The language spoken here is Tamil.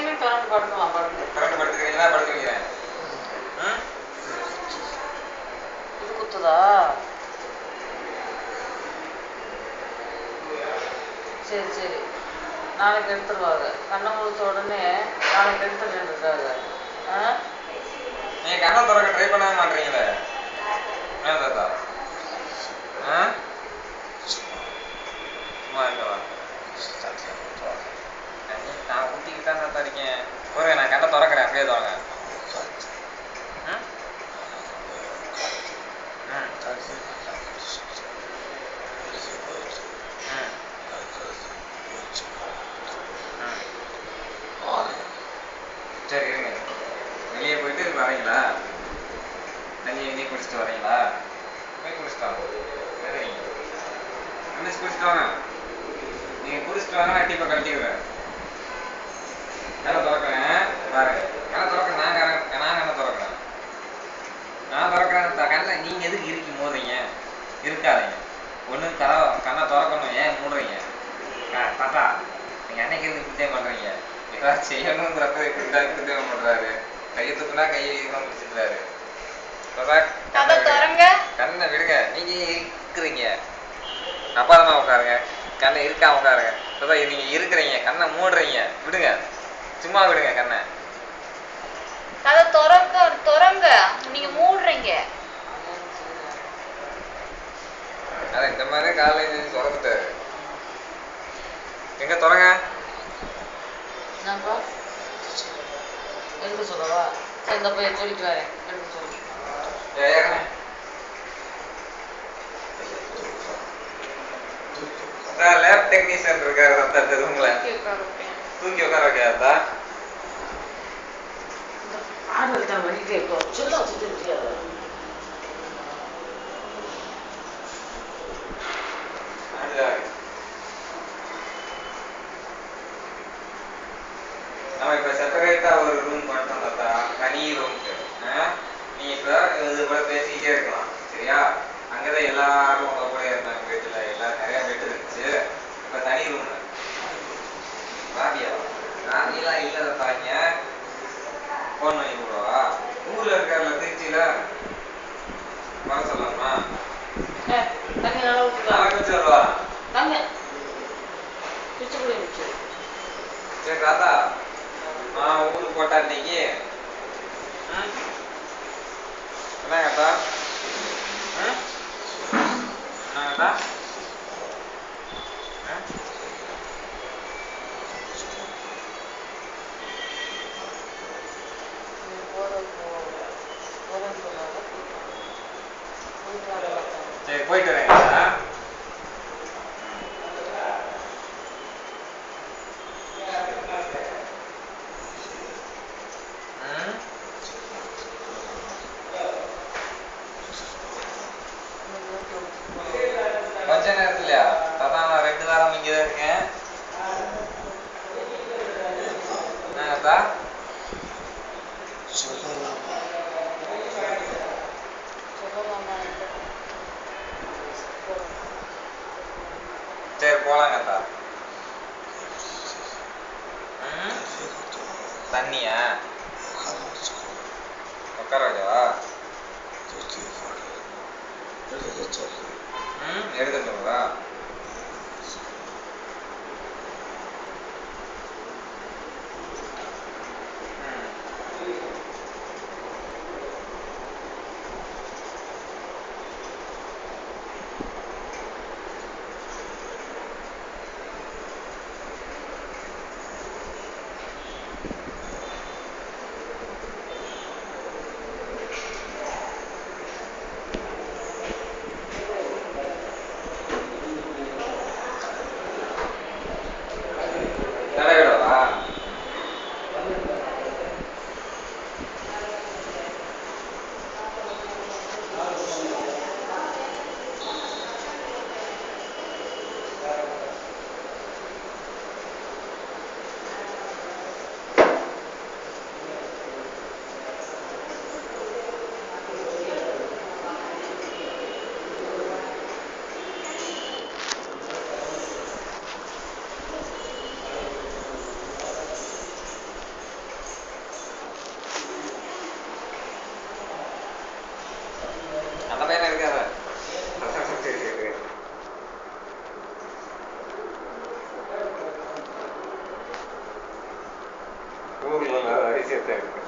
இனிமே திறந்து படுக்கலாம். திறந்து படுத்துக்கிறீங்களா? படுத்து வைக்கிறேன். இது குத்துதா? சரி சரி, நாளைக்கு எடுத்துருவாங்க. கண்ணை முழிச்ச உடனே நாளைக்கு எடுத்துருக்காங்க. நீங்க கண்ணை திறக்க ட்ரை பண்ணவே மாட்டீங்களே ஏன் தாத்தா? சும்மா இருக்கவா? நான் குத்திக்கிட்டு தான் தாத்தா இருக்கேன். ஒரு நான் கண்ணை திறக்கிறேன், அப்படியே தோங்க. சரி இருங்க, வெளியே போயிட்டு வரீங்களா? தண்ணி எங்கேயும் குடிச்சிட்டு வரீங்களா? போய் குடிச்சிட்டு வாங்க. குடிச்சிட்டு வாங்க. நீங்க குடிச்சிட்டு வாங்க, நான் டீப்பை கழட்டிடுவேன். கண்ணை திறக்கிறேன் பாருங்க. கண்ணை திறக்கிறேன், நான் கண்ணை திறக்கிறேன். நான் திறக்கிறேன். கண்ணை நீங்க எதுக்கு இறுக்கி மூடுறீங்க? இருக்காதீங்க. ஒன்று கண்ணை திறக்கணும், ஏன் மூடுறீங்க? தாத்தா நீங்க அன்னைக்கு இருந்து இப்படித்தே பண்றீங்க. ஏதாவது செய்யணுங்கிறப்ப இப்படித்தே பண்றாரு. கையை தூக்குனா கையை முடிச்சுக்கிறாரு. கண்ணை விடுங்க, நீங்க இருக்கிறீங்க. அப்பாதமா உட்காருங்க. கண்ணை இருக்காம உட்காருங்க. நீங்க இருக்கிறீங்க, கண்ணை மூடுறீங்க. விடுங்க, சும்மா விடுங்க கண்ணை. திறங்க, நீங்க மூடுறீங்க. அதான் இந்த மாதிரி காலையில திறந்துட்டாரு. எங்க திறங்க? எடுக்க சொல்லவா? சரி, இந்த போய் சொல்லிட்டு வரேன். எடுக்க சொல்லு. லேப் டெக்னீஷியன் இருக்காரு தாத்தா, ரூம்ல தூக்கி உட்கார வைக்காதா? ஆடு தான் பண்ணிட்டே இருக்கோம். சொல்ல வச்சுட்டு முடியாது. நம்ம இப்ப செப்பரேட்டா ஒரு ரூம் பண்ணிட்டோம் தாத்தா, தனி ரூமுக்கு. நீ இப்ப இது கூட பேசிக்கிட்டே இருக்கலாம், சரியா? அங்கதான் எல்லாரும் உங்க கூட இருந்தாங்க வீட்டுல, எல்லாரும் நிறைய பெட் இருந்துச்சு. இப்ப தனி ரூம். ராபியா ராபியெல்லாம் இல்ல தாத்தாங்க. போன் பண்ணி கூடவா? ஊர்ல இருக்காருல, திருச்சியில, வர சொல்லலாமா? தண்ணி நல்லா ஊற்றுக்கலாம். சொல்லுவா தண்ணி பிச்சு கூட இருந்துச்சு. சரி தாத்தா, ஊருக்கு போட்டா இன்னைக்கு என்ன கேட்டா? என்ன கேட்டா? சரி போயிட்டு வரேங்க. கொஞ்ச நேரத்துலயா தாத்தா? நான் 2 வாரம் இங்கதான் இருக்கேன். என்ன தாத்தா? சரி போலாம் தாத்தா. தண்ணியா உட்கார வைக்கவா? எடுக்க சொல்லுவா? விஷயத்த இருக்கு